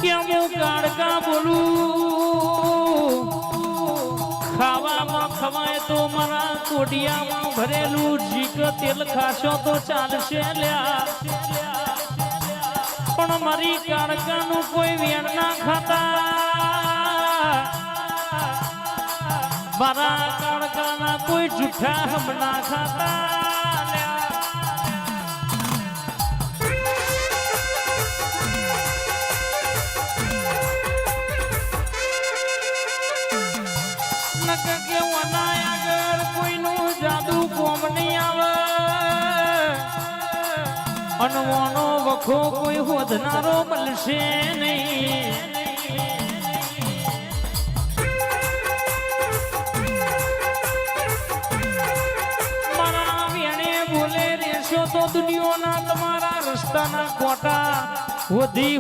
કે હું કાળકા બોલું ખાવામાં ખવાય તો મારા કોડિયામાં ભરેલું જીક તેલ ખાશો તો ચાલશે લ્યા પણ મારી કાળકાનું કોઈ વેણ ના ખાતા મારા કાળકાના કોઈ જૂઠા હમ ના ખાતા અનવાનો વખો કોઈ હોદનારો મળશે નહીં મારા વેણે બોલે રહેશો તો દુનિયાના તમારા રસ્તાના કોટા હોધી